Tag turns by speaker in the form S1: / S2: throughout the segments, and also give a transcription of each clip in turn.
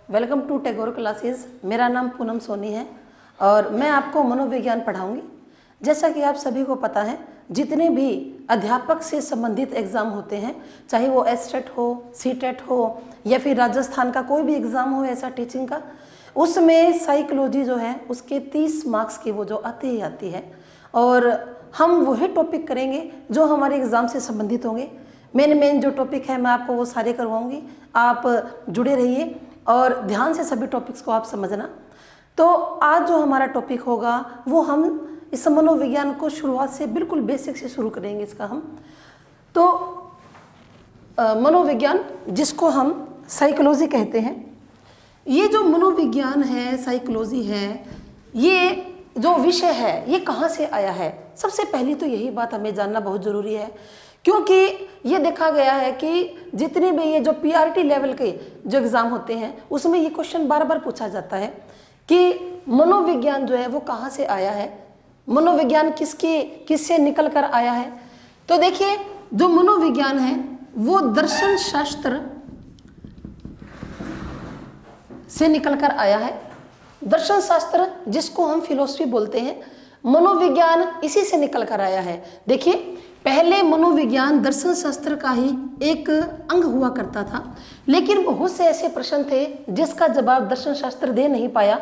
S1: Welcome to Tagore classes. मेरा नाम पूनम सोनी है और मैं आपको मनोविज्ञान पढ़ाऊंगी। जैसा कि आप सभी को पता है, जितने भी अध्यापक से संबंधित एग्ज़ाम होते हैं, चाहे वो एसटेट हो, सीटेट हो या फिर राजस्थान का कोई भी एग्ज़ाम हो ऐसा टीचिंग का, उसमें साइकोलॉजी जो है उसके 30 मार्क्स की वो जो आती ही आती है। और हम वही टॉपिक करेंगे जो हमारे एग्ज़ाम से संबंधित होंगे। मेन जो टॉपिक है मैं आपको वो सारे करवाऊंगी। आप जुड़े रहिए और ध्यान से सभी टॉपिक्स को आप समझना। तो आज जो हमारा टॉपिक होगा वो हम इस मनोविज्ञान को शुरुआत से बिल्कुल बेसिक से शुरू करेंगे। इसका हम तो मनोविज्ञान जिसको हम साइकोलॉजी कहते हैं, ये जो मनोविज्ञान है, साइकोलॉजी है, ये जो विषय है ये कहाँ से आया है। सबसे पहली तो यही बात हमें जानना बहुत ज़रूरी है, क्योंकि ये देखा गया है कि जितने भी ये जो पीआरटी लेवल के जो एग्ज़ाम होते हैं उसमें ये क्वेश्चन बार बार पूछा जाता है कि मनोविज्ञान जो है वो कहाँ से आया है, मनोविज्ञान किससे निकल कर आया है। तो देखिए, जो मनोविज्ञान है वो दर्शन शास्त्र से निकल कर आया है। दर्शन शास्त्र जिसको हम फिलोसफी बोलते हैं, मनोविज्ञान इसी से निकल कर आया है। देखिए, पहले मनोविज्ञान दर्शन शास्त्र का ही एक अंग हुआ करता था, लेकिन बहुत से ऐसे प्रश्न थे जिसका जवाब दर्शन शास्त्र दे नहीं पाया,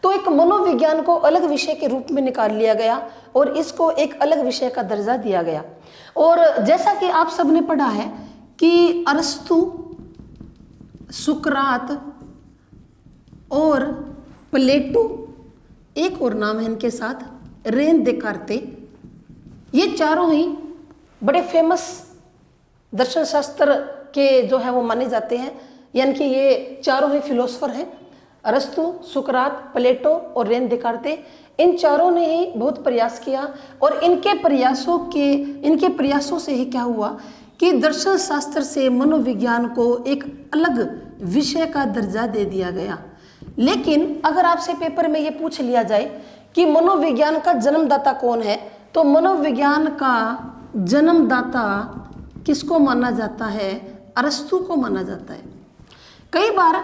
S1: तो एक मनोविज्ञान को अलग विषय के रूप में निकाल लिया गया और इसको एक अलग विषय का दर्जा दिया गया। और जैसा कि आप सबने पढ़ा है कि अरस्तु, सुकरात और प्लेटो, एक और नाम है इनके साथ, रेन देकार्ते, ये चारों ही बड़े फेमस दर्शन शास्त्र के जो है वो माने जाते हैं। यानी कि ये चारों ही फिलोसफर हैं, अरस्तु, सुकरात, प्लेटो और रेन देकार्ते। इन चारों ने ही बहुत प्रयास किया और इनके प्रयासों से ही क्या हुआ कि दर्शन शास्त्र से मनोविज्ञान को एक अलग विषय का दर्जा दे दिया गया। लेकिन अगर आपसे पेपर में ये पूछ लिया जाए कि मनोविज्ञान का जन्मदाता कौन है, तो मनोविज्ञान का जन्मदाता किसको माना जाता है? अरस्तु को माना जाता है। कई बार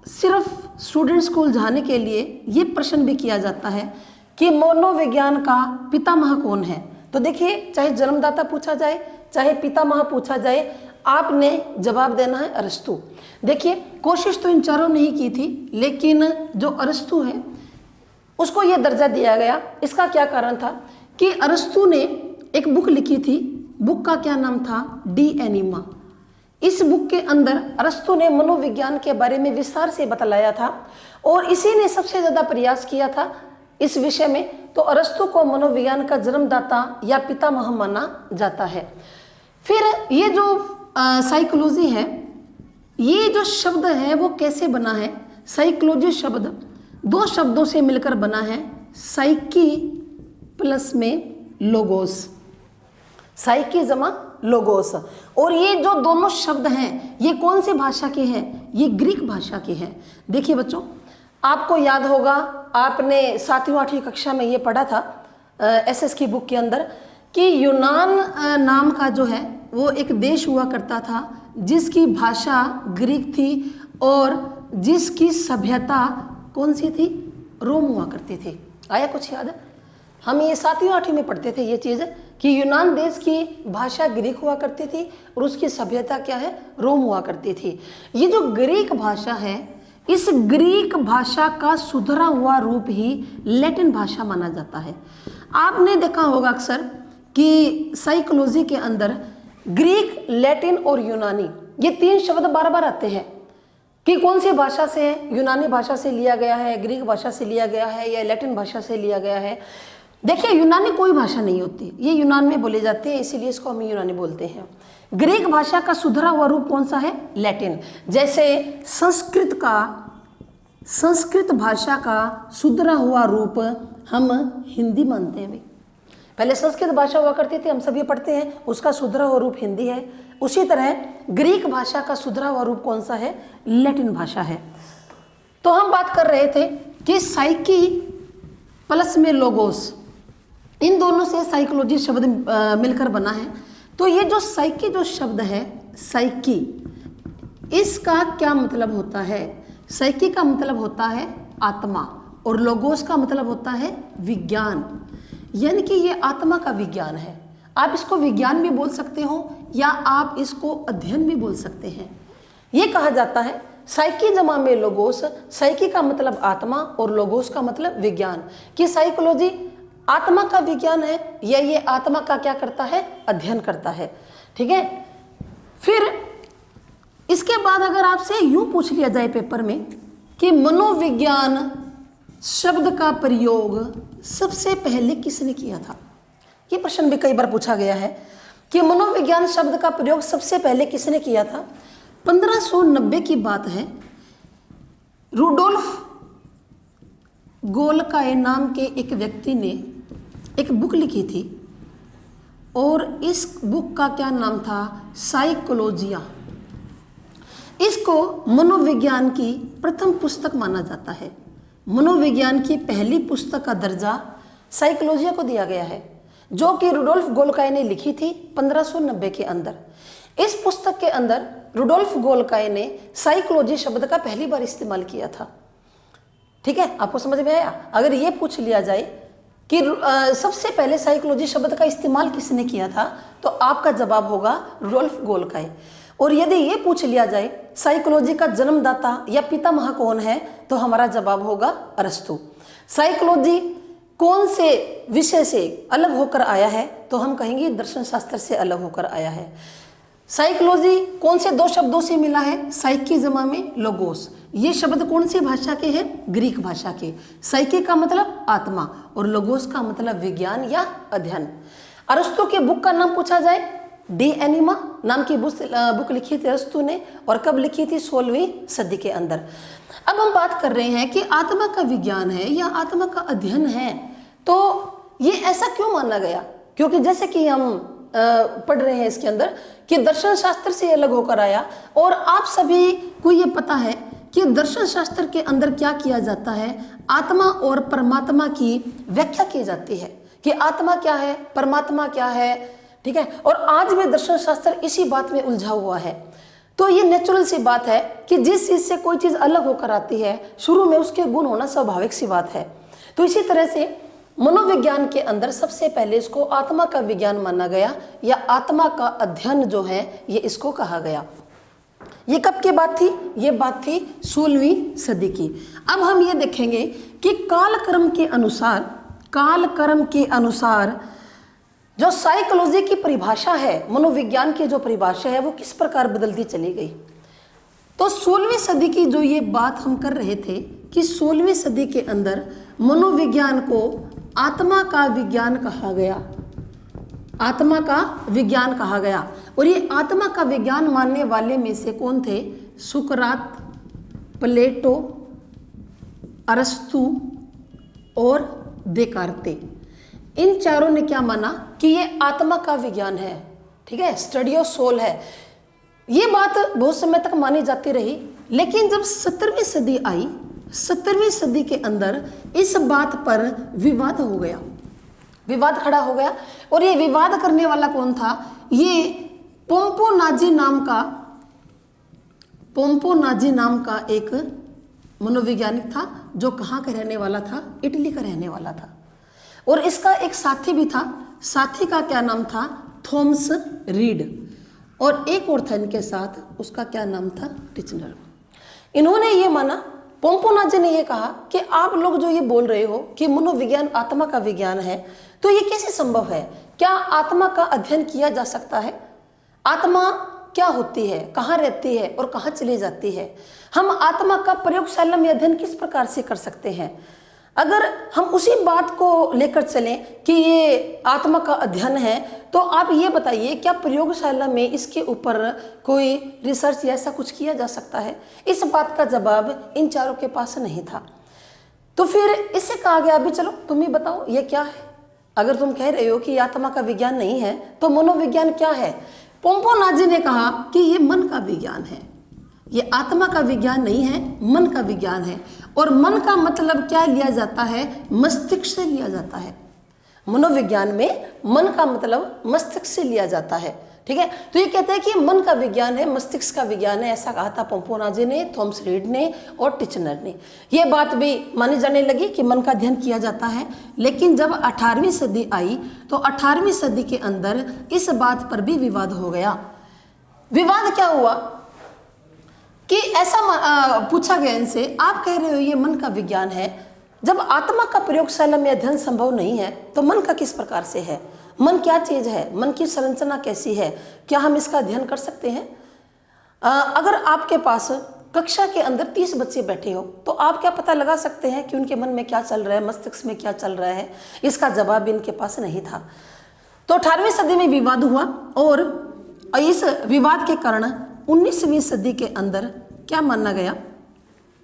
S1: सिर्फ स्टूडेंट्स को उलझाने के लिए ये प्रश्न भी किया जाता है कि मनोविज्ञान का पितामह कौन है। तो देखिए, चाहे जन्मदाता पूछा जाए चाहे पितामह पूछा जाए, आपने जवाब देना है अरस्तु। देखिए, कोशिश तो इन चारों ने ही की थी, लेकिन जो अरस्तु है उसको ये दर्जा दिया गया। इसका क्या कारण था कि अरस्तु ने एक बुक लिखी थी। बुक का क्या नाम था? D enema. इस बुक के अंदर अरस्तु ने मनोविज्ञान के बारे में विस्तार से बतलाया था और इसी ने सबसे ज़्यादा प्रयास किया था इस विषय में। तो अरस्तु को मनोविज्ञान का जन्मदाता या पितामह माना जाता है। फिर ये जो साइकोलॉजी है, ये जो शब्द है वो कैसे बना है? साइकोलॉजी शब्द दो शब्दों से मिलकर बना है, साइकी प्लस में लोगोस, साइकी जमा लोगोस। और ये जो दोनों शब्द हैं ये कौन सी भाषा के हैं? ये ग्रीक भाषा के हैं। देखिए बच्चों, आपको याद होगा, आपने 7वीं 8वीं कक्षा में ये पढ़ा था एसएस की बुक के अंदर कि यूनान नाम का जो है वो एक देश हुआ करता था जिसकी भाषा ग्रीक थी और जिसकी सभ्यता कौन सी थी? रोम हुआ करती थी। आया कुछ याद? हम ये 7वीं 8वीं में पढ़ते थे ये चीज़ कि यूनान देश की भाषा ग्रीक हुआ करती थी और उसकी सभ्यता क्या है? रोम हुआ करती थी। ये जो ग्रीक भाषा है, इस ग्रीक भाषा का सुधरा हुआ रूप ही लैटिन भाषा माना जाता है। आपने देखा होगा अक्सर कि साइकोलॉजी के अंदर ग्रीक, लैटिन और यूनानी, ये 3 शब्द बार बार आते हैं कि कौन सी भाषा से है? यूनानी भाषा से लिया गया है, ग्रीक भाषा से लिया गया है या लैटिन भाषा से लिया गया है। देखिए, यूनानी कोई भाषा नहीं होती, ये यूनान में बोले जाते हैं, इसीलिए इसको हम यूनानी बोलते हैं। ग्रीक भाषा का सुधरा हुआ रूप कौन सा है? लैटिन। जैसे संस्कृत भाषा का सुधरा हुआ रूप हम हिंदी मानते हैं। भाई, पहले संस्कृत भाषा हुआ करती थी, हम सब ये पढ़ते हैं, उसका सुधरा हुआ रूप हिंदी है। उसी तरह ग्रीक भाषा का सुधरा हुआ रूप कौन सा है? लैटिन भाषा है। तो हम बात कर रहे थे कि साइकी प्लस में लोगोस, इन दोनों से साइकोलॉजी शब्द मिलकर बना है। तो ये जो साइकी जो शब्द है, साइकी, इसका क्या मतलब होता है? साइकी का मतलब होता है आत्मा और लोगोस का मतलब होता है विज्ञान, यानी कि ये आत्मा का विज्ञान है। आप इसको विज्ञान भी बोल सकते हो या आप इसको अध्ययन भी बोल सकते हैं। ये कहा जाता है साइकी जमा में लोगोस, साइकी का मतलब आत्मा और लोगोस का मतलब विज्ञान, कि साइकोलॉजी आत्मा का विज्ञान है या ये आत्मा का क्या करता है, अध्ययन करता है। ठीक है, फिर इसके बाद अगर आपसे यूं पूछ लिया जाए पेपर में कि मनोविज्ञान शब्द का प्रयोग सबसे पहले किसने किया था, ये प्रश्न भी कई बार पूछा गया है कि मनोविज्ञान शब्द का प्रयोग सबसे पहले किसने किया था। 1590 की बात है। रूडोल्फ गोल्काय नाम के एक व्यक्ति ने एक बुक लिखी थी और इस बुक का क्या नाम था, साइकोलॉजिया। इसको मनोविज्ञान की प्रथम पुस्तक माना जाता है। मनोविज्ञान की पहली पुस्तक का दर्जा साइकोलॉजिया को दिया गया है, जो कि रूडोल्फ गोल्काय ने लिखी थी 1590 के अंदर। इस पुस्तक के अंदर रूडोल्फ गोल्काय ने साइकोलॉजी शब्द का पहली बार इस्तेमाल किया था। ठीक है, आपको समझ में आया। अगर ये पूछ लिया जाए कि सबसे पहले साइकोलॉजी शब्द का इस्तेमाल किसने किया था, तो आपका जवाब होगा रूडोल्फ गोल्काय। और यदि ये पूछ लिया जाए साइकोलॉजी का जन्मदाता या पितामह कौन है, तो हमारा जवाब होगा अरस्तु। साइकोलॉजी कौन से विषय से अलग होकर आया है, तो हम कहेंगे दर्शन शास्त्र से अलग होकर आया है। साइकोलॉजी कौन से दो शब्दों से मिला है, साइकी जमा में लोगोस। ये शब्द कौन सी भाषा के हैं, ग्रीक भाषा के। साइकी का मतलब आत्मा और लोगोस का मतलब विज्ञान या अध्ययन। अरस्तु के बुक का नाम पूछा जाए, डी एनिमा नाम की बुक लिखी थी अरस्तु ने, और कब लिखी थी, 16वीं सदी के अंदर। अब हम बात कर रहे हैं कि आत्मा का विज्ञान है या आत्मा का अध्ययन है, तो ये ऐसा क्यों माना गया, क्योंकि जैसे कि हम पढ़ रहे हैं इसके अंदर कि दर्शन शास्त्र से अलग होकर आया। और आप सभी को ये पता है कि दर्शन शास्त्र के अंदर क्या किया जाता है, आत्मा और परमात्मा की व्याख्या की जाती है कि आत्मा क्या है, परमात्मा क्या है। ठीक है, और आज भी दर्शन शास्त्र इसी बात में उलझा हुआ है। तो ये नेचुरल सी बात है कि जिस चीज से कोई चीज अलग होकर आती है, शुरू में उसके गुण होना स्वाभाविक सी बात है। तो इसी तरह से मनोविज्ञान के अंदर सबसे पहले इसको आत्मा का विज्ञान माना गया या आत्मा का अध्ययन जो है ये इसको कहा गया। ये कब की बात थी, ये बात थी 16वीं सदी की। अब हम ये देखेंगे कि कालक्रम के अनुसार जो साइकोलॉजी की परिभाषा है, मनोविज्ञान की जो परिभाषा है, वो किस प्रकार बदलती चली गई। तो 16वीं सदी की जो ये बात हम कर रहे थे कि 16वीं सदी के अंदर मनोविज्ञान को आत्मा का विज्ञान कहा गया, आत्मा का विज्ञान कहा गया। और ये आत्मा का विज्ञान मानने वाले में से कौन थे, सुकरात, प्लेटो, अरस्तु और देकार्ते। इन चारों ने क्या माना कि ये आत्मा का विज्ञान है। ठीक है, स्टडी ऑफ सोल है। ये बात बहुत समय तक मानी जाती रही, लेकिन जब 17वीं सदी आई, 17वीं सदी के अंदर इस बात पर विवाद हो गया, विवाद खड़ा हो गया। और ये विवाद करने वाला कौन था, ये पोम्पोनाजी नाम का एक मनोवैज्ञानिक था, जो कहाँ का रहने वाला था, इटली का रहने वाला था। और इसका एक साथी भी था, साथी का क्या नाम था, थॉमस रीड। और एक और था इनके साथ, उसका क्या नाम था, टिचनर। इन्होंने ये माना, पोम्पोनाजी ने ये कहा कि आप लोग जो ये बोल रहे हो कि मनोविज्ञान आत्मा का विज्ञान है, तो ये कैसे संभव है, क्या आत्मा का अध्ययन किया जा सकता है, आत्मा क्या होती है, कहाँ रहती है और कहाँ चली जाती है, हम आत्मा का प्रयोगशाला में अध्ययन किस प्रकार से कर सकते हैं। अगर हम उसी बात को लेकर चलें कि ये आत्मा का अध्ययन है, तो आप ये बताइए क्या प्रयोगशाला में इसके ऊपर कोई रिसर्च या ऐसा कुछ किया जा सकता है। इस बात का जवाब इन चारों के पास नहीं था। तो फिर इससे कहा गया अभी चलो तुम ही बताओ ये क्या है। अगर तुम कह रहे हो कि आत्मा का विज्ञान नहीं है तो मनोविज्ञान क्या है। पोम्पोनाजी ने कहा कि ये मन का विज्ञान है, ये आत्मा का विज्ञान नहीं है, मन का विज्ञान है। और मन का मतलब क्या लिया जाता है, मस्तिष्क से लिया जाता है। मनोविज्ञान में मन का मतलब मस्तिष्क से लिया जाता है। ठीक है। तो ये कहते हैं कि मन का विज्ञान है, मस्तिष्क का विज्ञान है, ऐसा कहा था पोम्पोनाजे ने, थॉमस रीड ने और टिचनर ने। ये बात भी मानी जाने लगी कि मन का अध्ययन किया जाता है। लेकिन जब 18वीं सदी आई तो 18वीं सदी के अंदर इस बात पर भी विवाद हो गया। विवाद क्या हुआ कि ऐसा पूछा गया इनसे, आप कह रहे हो ये मन का विज्ञान है, जब आत्मा का प्रयोगशाला में अध्ययन संभव नहीं है तो मन का किस प्रकार से है? मन क्या चीज है? मन की संरचना कैसी है? क्या हम इसका अध्ययन कर सकते हैं? अगर आपके पास कक्षा के अंदर 30 बच्चे बैठे हो तो आप क्या पता लगा सकते हैं कि उनके मन में क्या चल रहा है, मस्तिष्क में क्या चल रहा है? इसका जवाब इनके पास नहीं था। तो 18वीं सदी में विवाद हुआ और इस विवाद के कारण 19वीं सदी के अंदर क्या माना गया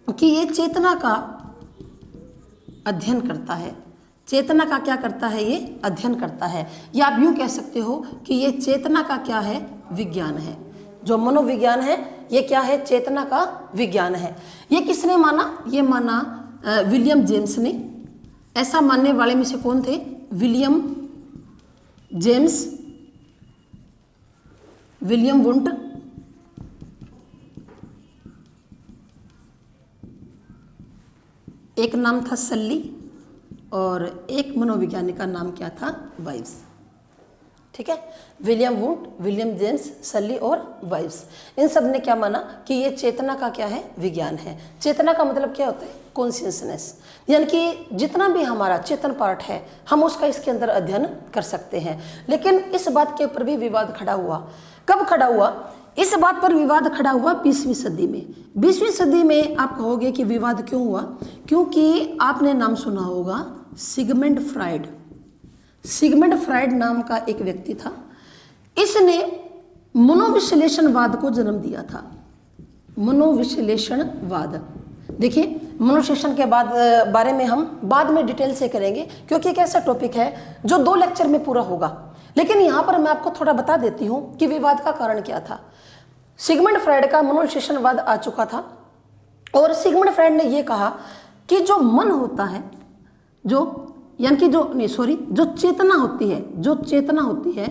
S1: कि ये चेतना का अध्ययन करता है। चेतना का क्या करता है? ये अध्ययन करता है। या आप यूँ कह सकते हो कि ये चेतना का क्या है? विज्ञान है। जो मनोविज्ञान है ये क्या है? चेतना का विज्ञान है। ये किसने माना? ये माना विलियम जेम्स ने। ऐसा मानने वाले में से कौन थे? विलियम जेम्स, विलियम वुंट, एक नाम था सल्ली और एक मनोवैज्ञानिक का नाम क्या था? वाइव्स। ठीक है, विलियम वुंट, विलियम जेम्स, सल्ली और वाइव्स, इन सब ने क्या माना कि ये चेतना का क्या है? विज्ञान है। चेतना का मतलब क्या होता है? कॉन्शियसनेस, यानी कि जितना भी हमारा चेतन पार्ट है हम उसका इसके अंदर अध्ययन कर सकते हैं। लेकिन इस बात के ऊपर भी विवाद खड़ा हुआ। कब खड़ा हुआ? इस बात पर विवाद खड़ा हुआ 20वीं सदी में। 20वीं सदी में आप कहोगे कि विवाद क्यों हुआ? क्योंकि आपने नाम सुना होगा सिगमंड फ्राइड। सिगमंड फ्राइड नाम का एक व्यक्ति था। इसने मनोविश्लेषणवाद को जन्म दिया था। मनोविश्लेषणवाद, देखिए मनोविश्लेषण के बारे में हम बाद में डिटेल से करेंगे क्योंकि एक ऐसा टॉपिक है जो 2 लेक्चर में पूरा होगा। लेकिन यहाँ पर मैं आपको थोड़ा बता देती हूँ कि विवाद का कारण क्या था। सिगमंड फ्राइड का मनोविश्लेषणवाद आ चुका था और सिगमंड फ्राइड ने यह कहा कि जो मन होता है, जो चेतना होती है,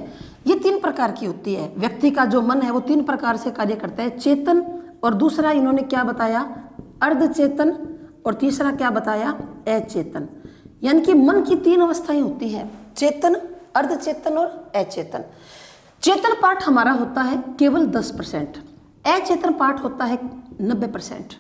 S1: ये 3 प्रकार की होती है। व्यक्ति का जो मन है वो 3 प्रकार से कार्य करता है, चेतन, और दूसरा इन्होंने क्या बताया? अर्धचेतन, और तीसरा क्या बताया? अचेतन। यानी कि मन की 3 अवस्थाएं होती हैं, चेतन, अर्धचेतन और अचेतन। चेतन पार्ट हमारा होता है केवल 10%, अचेतन पार्ट होता है 90%,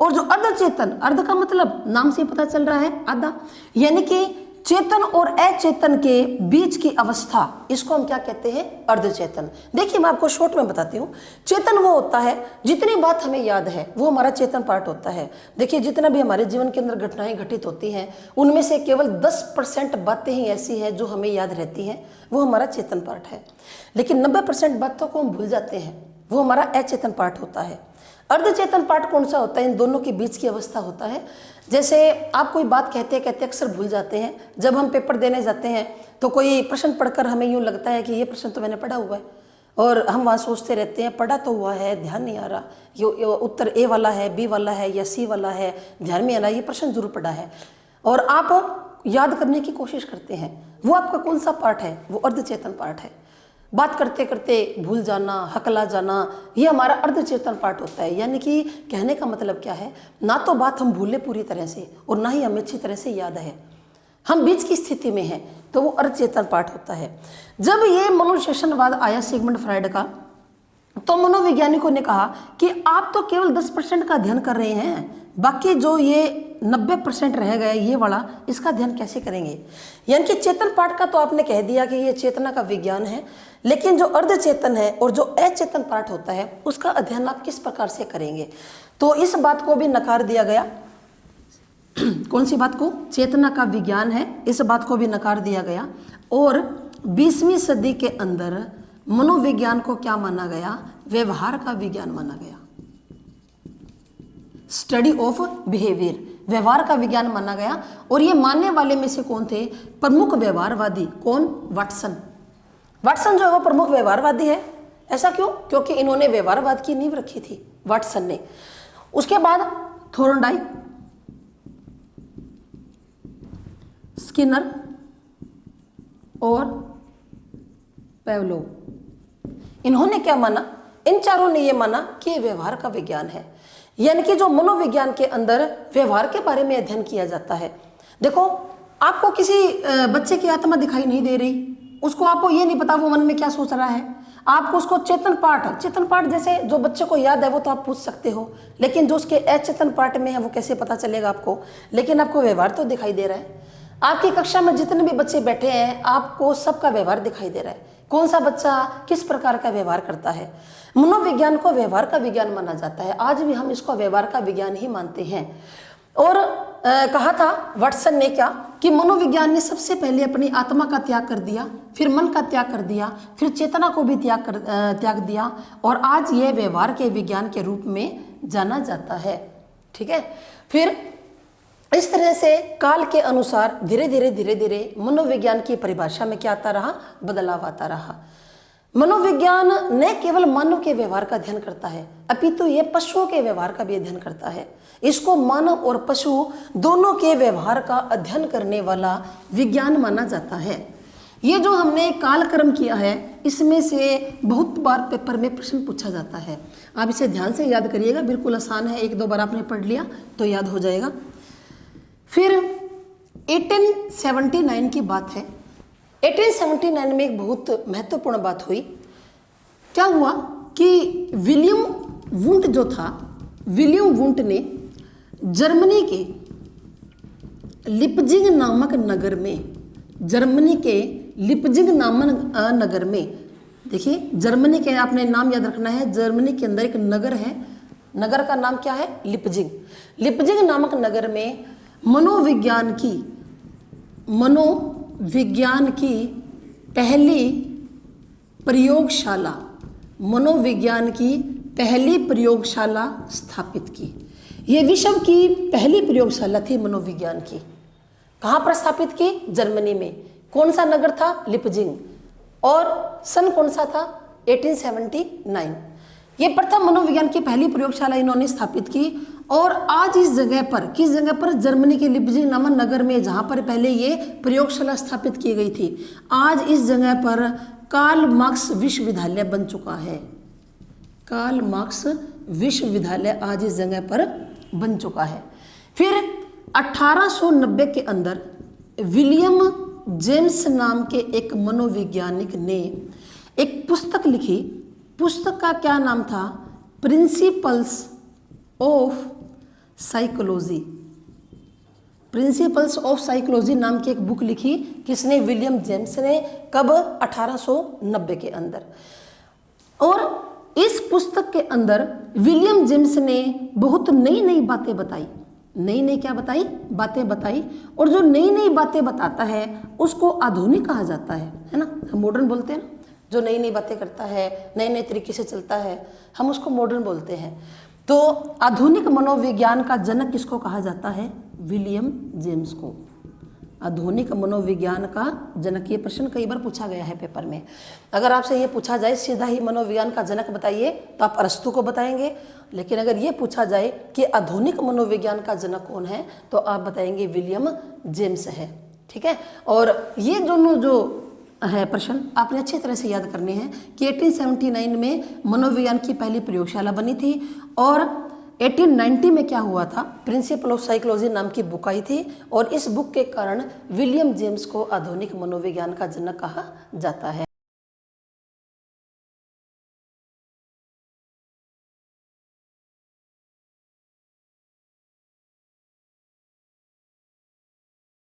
S1: और जो अर्धचेतन, अर्ध का मतलब नाम से पता चल रहा है आधा, यानी कि चेतन और अचेतन के बीच की अवस्था, इसको हम क्या कहते हैं? अर्धचेतन। देखिए मैं आपको शॉर्ट में बताती हूँ। चेतन वो होता है जितनी बात हमें याद है वो हमारा चेतन पार्ट होता है। देखिए जितना भी हमारे जीवन के अंदर घटनाएं घटित होती हैं उनमें से केवल 10% बातें ही ऐसी हैं जो हमें याद रहती हैं, वो हमारा चेतन पार्ट है। लेकिन 90% बातों को हम भूल जाते हैं, वो हमारा अचेतन पार्ट होता है। अर्धचेतन पार्ट कौन सा होता है? इन दोनों के बीच की अवस्था होता है। जैसे आप कोई बात कहते कहते अक्सर भूल जाते हैं। जब हम पेपर देने जाते हैं तो कोई प्रश्न पढ़कर हमें यूँ लगता है कि ये प्रश्न तो मैंने पढ़ा हुआ है, और हम वहाँ सोचते रहते हैं पढ़ा तो हुआ है, ध्यान नहीं आ रहा, ये उत्तर ए वाला है, बी वाला है या सी वाला है, ध्यान में आ रहा है, ये प्रश्न जरूर पढ़ा है, और आप याद करने की कोशिश करते हैं। वो आपका कौन सा पार्ट है? वो अर्धचेतन पार्ट है। बात करते करते भूल जाना, हकला जाना, ये हमारा अर्धचेतन पार्ट होता है। यानी कि कहने का मतलब क्या है? ना तो बात हम भूले पूरी तरह से और ना ही हमें अच्छी तरह से याद है, हम बीच की स्थिति में हैं, तो वो अर्धचेतन पार्ट होता है। जब ये मनोविश्लेषणवाद आया सिगमंड फ्राइड का, तो मनोवैज्ञानिकों ने कहा कि आप तो केवल 10% का अध्ययन कर रहे हैं, बाकी जो ये 90% रह गया ये वाला, इसका अध्ययन कैसे करेंगे? यानी कि चेतन पार्ट का तो आपने कह दिया कि ये चेतना का विज्ञान है, लेकिन जो अर्धचेतन है और जो अचेतन पार्ट होता है उसका अध्ययन आप किस प्रकार से करेंगे? तो इस बात को भी नकार दिया गया। कौन सी बात को? चेतना का विज्ञान है, इस बात को भी नकार दिया गया। और 20वीं सदी के अंदर मनोविज्ञान को क्या माना गया? व्यवहार का विज्ञान माना गया। स्टडी ऑफ बिहेवियर, व्यवहार का विज्ञान माना गया। और ये मानने वाले में से कौन थे? प्रमुख व्यवहारवादी। कौन? वाटसन। वाटसन जो है वो प्रमुख व्यवहारवादी है। ऐसा क्यों? क्योंकि इन्होंने व्यवहारवाद की नींव रखी थी, वाटसन ने। उसके बाद थोर्नडाइक, स्किनर और पेवलोव, इन्होंने क्या माना, इन चारों ने ये माना कि ये व्यवहार का विज्ञान है, यानी कि जो मनोविज्ञान के अंदर व्यवहार के बारे में अध्ययन किया जाता है। देखो, आपको किसी बच्चे की आत्मा दिखाई नहीं दे रही, उसको आपको ये नहीं पता वो मन में क्या सोच रहा है, आपको उसको चेतन पार्ट जैसे जो बच्चे को याद है वो तो आप पूछ सकते हो, लेकिन जो उसके अचेतन पार्ट में है वो कैसे पता चलेगा आपको। लेकिन आपको व्यवहार तो दिखाई दे रहा है। आपकी कक्षा में जितने भी बच्चे बैठे हैं आपको सबका व्यवहार दिखाई दे रहा है, कौन सा बच्चा किस प्रकार का व्यवहार करता है। मनोविज्ञान को व्यवहार का विज्ञान माना जाता है, आज भी हम इसको व्यवहार का विज्ञान ही मानते हैं। और कहा था वाटसन ने क्या कि मनोविज्ञान ने सबसे पहले अपनी आत्मा का त्याग कर दिया, फिर मन का त्याग कर दिया, फिर चेतना को भी त्याग दिया, और आज यह व्यवहार के विज्ञान के रूप में जाना जाता है। ठीक है, फिर इस तरह से काल के अनुसार धीरे धीरे मनोविज्ञान की परिभाषा में क्या आता रहा, बदलाव आता रहा। मनोविज्ञान न केवल मानव के व्यवहार का अध्ययन करता है, अपितु ये पशुओं के व्यवहार का भी अध्ययन करता है। इसको मानव और पशु दोनों के व्यवहार का अध्ययन करने वाला विज्ञान माना जाता है। ये जो हमने कालक्रम किया है इसमें से बहुत बार पेपर में प्रश्न पूछा जाता है, आप इसे ध्यान से याद करिएगा, बिल्कुल आसान है, एक दो बार आपने पढ़ लिया तो याद हो जाएगा। फिर 1879 की बात है। 1879 में एक बहुत महत्वपूर्ण बात हुई। क्या हुआ कि विलियम वुंट जो था, विलियम वुंट ने जर्मनी के लिपजिंग नामक नगर में, जर्मनी के लिपजिंग नामक नगर में, देखिए जर्मनी के आपने नाम याद रखना है, जर्मनी के अंदर एक नगर है, नगर का नाम क्या है, लिपजिंग। लिपजिंग नामक नगर में मनोविज्ञान की पहली प्रयोगशाला स्थापित की। ये विश्व की पहली प्रयोगशाला थी मनोविज्ञान की। कहाँ पर स्थापित की, जर्मनी में। कौन सा नगर था, लिपजिंग, और सन कौन सा था, 1879। ये प्रथम मनोविज्ञान की पहली प्रयोगशाला इन्होंने स्थापित की। और आज इस जगह पर, किस जगह पर, जर्मनी के लिपजिंग नामक नगर में, जहाँ पर पहले ये प्रयोगशाला स्थापित की गई थी, आज इस जगह पर कार्ल मार्क्स विश्वविद्यालय बन चुका है। कार्ल मार्क्स विश्वविद्यालय आज इस जगह पर बन चुका है। फिर 1890 के अंदर विलियम जेम्स नाम के एक मनोवैज्ञानिक ने एक पुस्तक लिखी। पुस्तक का क्या नाम था, principles of psychology. Principles of psychology नाम की एक बुक लिखी, किसने, विलियम जेम्स ने। कब, 1890 के अंदर। और इस पुस्तक के अंदर विलियम जेम्स ने बहुत नई बातें बताई। नई क्या बताई, बातें बताई। और जो नई बातें बताता है उसको आधुनिक कहा जाता है ना, हम मॉडर्न बोलते हैं ना, जो नई बातें करता है, नए तरीके से चलता है, हम उसको मॉडर्न बोलते हैं। तो आधुनिक मनोविज्ञान का जनक किसको कहा जाता है, विलियम जेम्स को। आधुनिक मनोविज्ञान का जनक, ये प्रश्न कई बार पूछा गया है पेपर में। अगर आपसे ये पूछा जाए सीधा ही मनोविज्ञान का जनक बताइए तो आप अरस्तु को बताएंगे, लेकिन अगर ये पूछा जाए कि आधुनिक मनोविज्ञान का जनक कौन है तो आप बताएंगे विलियम जेम्स है। ठीक है, और ये दोनों जो है प्रश्न आपने अच्छी तरह से याद करने हैं कि 1879 में मनोविज्ञान की पहली प्रयोगशाला बनी थी, और 1890 में क्या हुआ था, प्रिंसिपल ऑफ साइकोलॉजी नाम की बुक आई थी, और इस बुक के कारण विलियम जेम्स को आधुनिक मनोविज्ञान का जनक कहा जाता है।